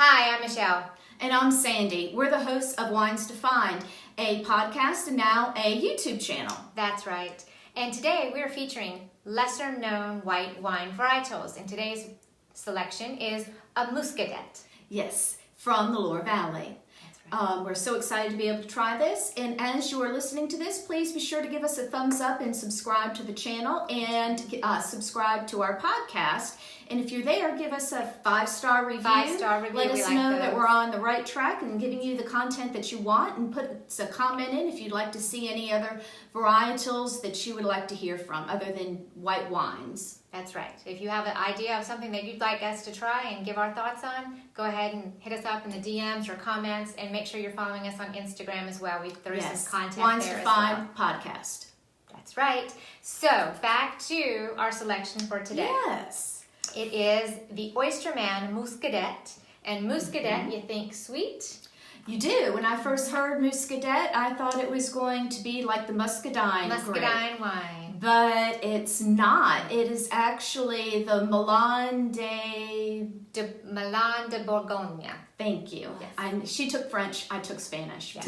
Hi, I'm Michelle. And I'm Sandy. We're the hosts of Wines Defined, a podcast and now a YouTube channel. That's right. And today we're featuring lesser known white wine varietals. And today's selection is a Muscadet. Yes, from the Loire Valley. That's right. We're so excited to be able to try this. And as you are listening to this, please be sure to give us a thumbs up and subscribe to the channel and subscribe to our podcast. And if you're there, give us a 5-star review. 5-star review. Let We us like know those. that we're on the right track and giving you the content that you want. And put a comment in if you'd like to see any other varietals that you would like to hear from other than white wines. That's right. If you have an idea of something that you'd like us to try and give our thoughts on, go ahead and hit us up in the DMs or comments, and make sure you're following us on Instagram as well. There is some content Wines there Defined as well. podcast. That's right. So back to our selection for today. Yes. It is the Oysterman Muscadet. And Muscadet, you think sweet? You do. When I first heard Muscadet, I thought it was going to be like the Muscadine grape. Muscadine wine. But it's not. It is actually the Melon de Bourgogne. Thank you. Yes. She took French, I took Spanish. Yeah.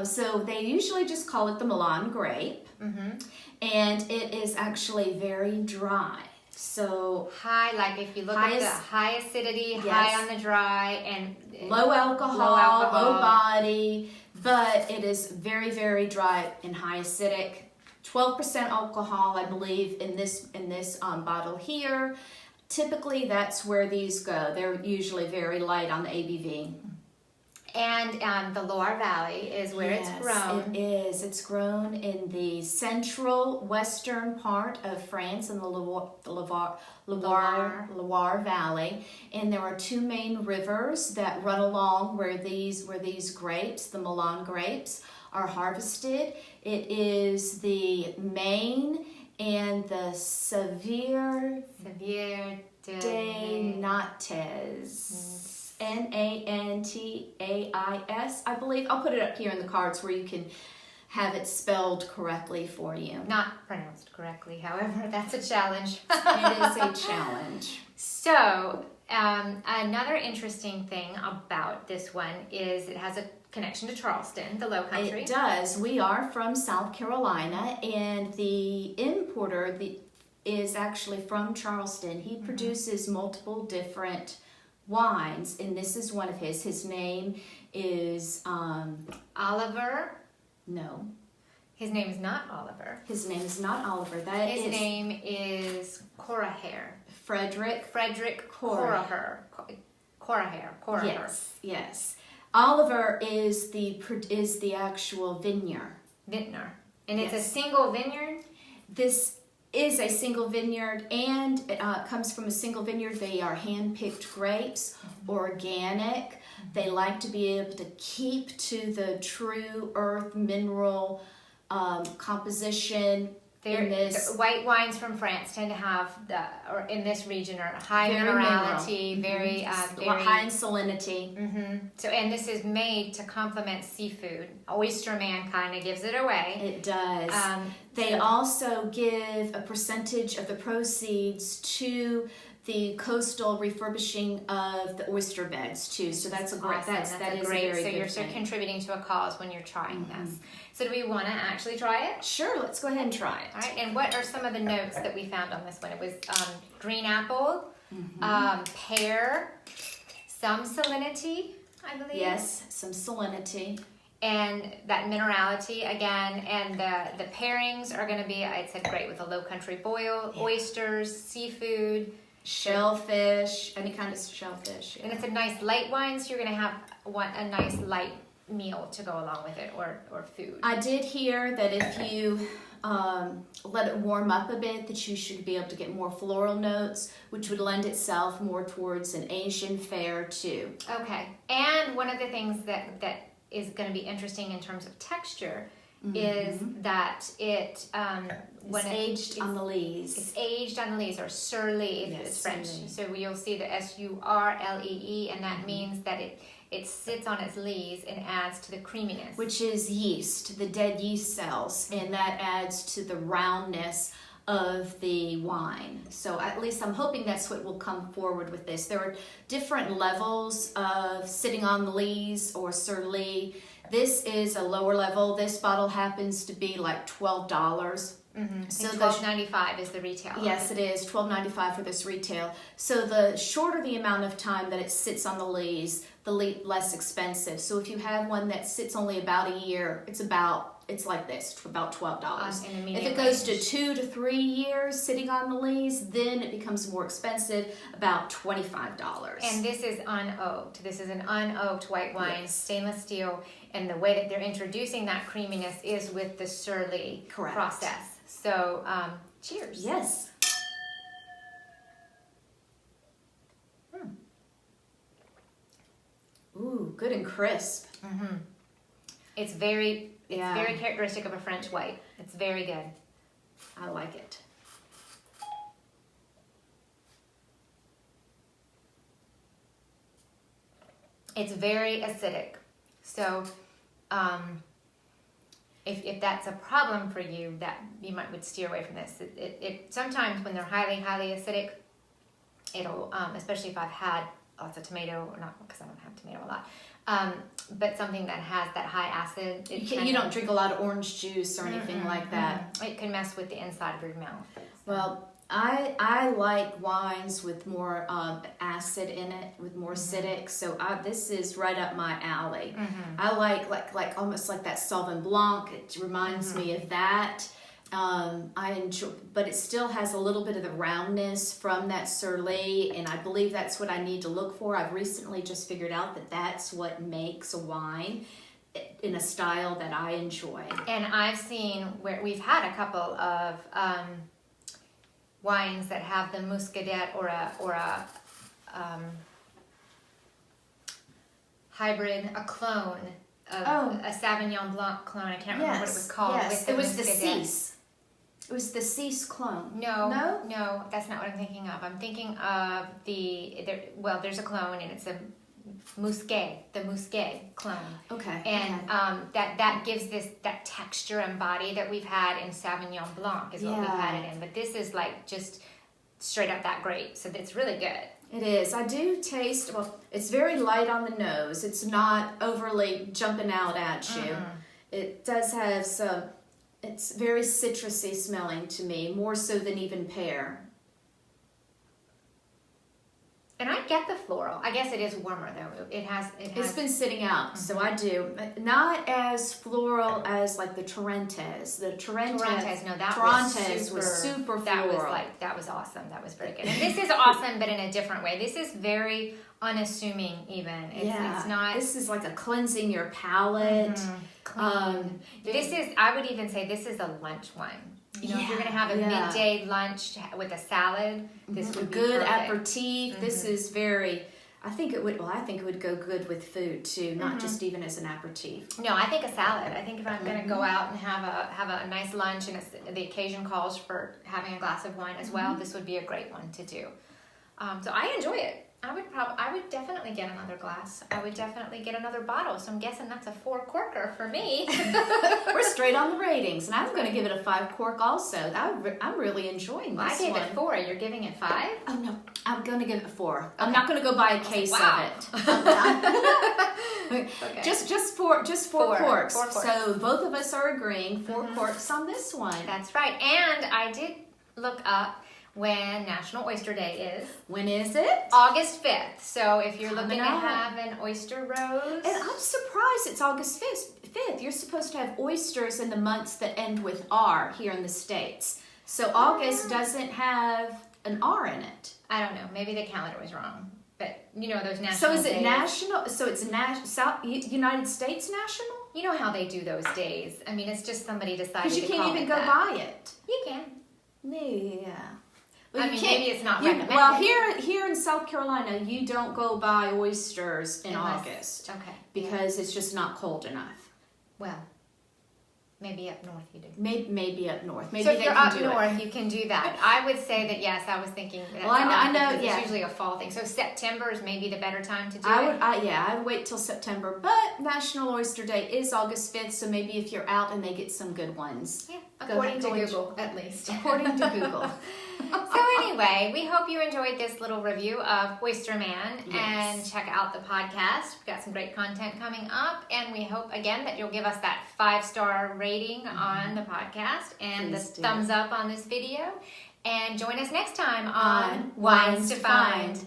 So they usually just call it the Melon grape. Mm-hmm. And it is actually very dry. So High, like if you look at the high acidity, Yes. high on the dry, and low alcohol, low body, but it is very, very dry and high acidic. 12% alcohol, I believe, in this bottle here. Typically, that's where these go. They're usually very light on the ABV. And the Loire Valley is where it's grown. It is. It's grown in the central western part of France in the Loire Valley. And there are two main rivers that run along where these grapes, the Melon grapes, are harvested. It is the Maine and the Sevier de Nantes. Nantais, I believe. I'll put it up here in the cards where you can have it spelled correctly for you. Not pronounced correctly, however, that's a challenge. It is a challenge. So, another interesting thing about this one is it has a connection to Charleston, the Low Country. It does. We are from South Carolina, and the importer is actually from Charleston. He produces multiple different wines, and this is one of his. His name is Oliver. No. His name is not Oliver. His name is not Oliver. His name is Coraher. Frederick Coraher. Yes. Oliver is the actual vintner. Vintner. And it's Yes. a single vineyard? This is a single vineyard, and it comes from a single vineyard. They are hand-picked grapes, organic. They like to be able to keep to the true earth mineral composition. The white wines from France tend to have or in this region, are high Very minerality, very high in salinity. Mm-hmm. So, and this is made to complement seafood. Oysterman kind of gives it away. It does. They also give a percentage of the proceeds to the coastal refurbishing of the oyster beds too. So that's a great. Awesome. That is great. a very so good you're thing. contributing to a cause when you're trying this. So do we want to actually try it? Sure, let's go ahead and try it. All right. And what are some of the notes that we found on this one? It was green apple, pear, some salinity, I believe. Yes, some salinity. And that minerality again, and the pairings are going to be, it said great with a low country boil, oysters, seafood, shellfish, any kind of shellfish. And it's a nice light wine, so you're going to want a nice light meal to go along with it, or food. I did hear that if you let it warm up a bit, that you should be able to get more floral notes, which would lend itself more towards an Asian fare too. Okay. And one of the things that is going to be interesting in terms of texture is that it's aged on the lees. It's aged on the lees, or sur lee if it's French. So you'll see the surlee, and that means that it sits on its lees and adds to the creaminess. Which is yeast, the dead yeast cells, and that adds to the roundness of the wine. So at least I'm hoping that's what will come forward with this. There are different levels of sitting on the lees or sur lie. This is a lower level. This bottle happens to be like $12. Mm-hmm. So $12.95 is the retail. Yes, it is $12.95 for this retail. So the shorter the amount of time that it sits on the lees, the less expensive. So if you have one that sits only about a year, it's like this, about $12. If it goes to 2 to 3 years sitting on the lees, then it becomes more expensive, about $25. And this is unoaked. This is an unoaked white wine, stainless steel, and the way that they're introducing that creaminess is with the sur lie process. So, cheers. Yes. Ooh, good and crisp. Mm-hmm. It's very characteristic of a French white. It's very good. I like it. It's very acidic. So, if that's a problem for you, that you would steer away from this. It sometimes when they're highly acidic, it'll especially if I've had lots of tomato, or not because I don't have tomato a lot, but something that has that high acid. You don't drink a lot of orange juice or anything like that. It can mess with the inside of your mouth. Well, I like wines with more acid in it, with more acidic. So this is right up my alley. I like almost like that Sauvignon Blanc. It reminds me of that. I enjoy, but it still has a little bit of the roundness from that sur lie, and I believe that's what I need to look for. I've recently just figured out that that's what makes a wine in a style that I enjoy. And I've seen where we've had a couple of wines that have the Muscadet or a hybrid, a clone of a Sauvignon Blanc clone. I can't remember what it was called. Yes, it was the Cease. It was the Cease clone. No, that's not what I'm thinking of. I'm thinking of there's a clone and it's a Muscadet, the Muscadet clone. Okay. And that gives this that texture and body that we've had in Sauvignon Blanc is what we've had it in. But this is like just straight up that grape, so it's really good. It is. I do taste, it's very light on the nose. It's not overly jumping out at you. It does have it's very citrusy smelling to me, more so than even pear. And I get the floral. I guess it is warmer though. It's been sitting out, so I do. Not as floral as like the Torrentes. The Torrentes, was super floral. That was awesome. That was very good. And this is awesome, but in a different way. This is very unassuming even. It's not. This is like a cleansing your palate. This is, I would even say this is a lunch wine. If you're going to have a midday lunch with a salad, this would be good perfect. Aperitif. This is very. I think it would go good with food too, not just even as an aperitif. No, I think a salad. I think if I'm going to go out and have a nice lunch and the occasion calls for having a glass of wine as well, this would be a great one to do. So I enjoy it. I would definitely get another glass. I would definitely get another bottle. So I'm guessing that's a 4 corker for me. We're straight on the ratings, and I'm going to give it a 5 cork also. I'm really enjoying this one. I gave it 4. You're giving it 5? Oh no, I'm going to give it 4. Okay. I'm not going to go buy a case of it. Okay. Just four corks. 4 corks. So both of us are agreeing 4 corks on this one. That's right. And I did look up when National Oyster Day is. When is it? August 5th. So if you're looking to have an oyster rose. And I'm surprised it's August 5th. You're supposed to have oysters in the months that end with R here in the States. So August doesn't have an R in it. I don't know. Maybe the calendar was wrong. But those national So is it days. national? So it's United States national? You know how they do those days. I mean, it's just somebody decided to call it Because you can't even go that. buy it. You can. Yeah. Well, I mean, maybe it's not recommended. Well, here in South Carolina, you don't go buy oysters in August. Okay. Because it's just not cold enough. Well, Maybe up north you do. Maybe up north. Maybe So if they you're can up do north, it. you can do that. I would say that yes. I was thinking. That's Well, I know. because Yeah. It's usually a fall thing. So September is maybe the better time to do I it. would. I'd wait till September. But National Oyster Day is August 5th, so maybe if you're out and they get some good ones. Yeah, Go according to ahead, go Google, at least. According to Google. So anyway, we hope you enjoyed this little review of Oyster Man, and Yes. check out the podcast. We've got some great content coming up, and we hope again that you'll give us that 5-star rating on the podcast and Please the do. thumbs up on this video, and join us next time on On Wines to Find.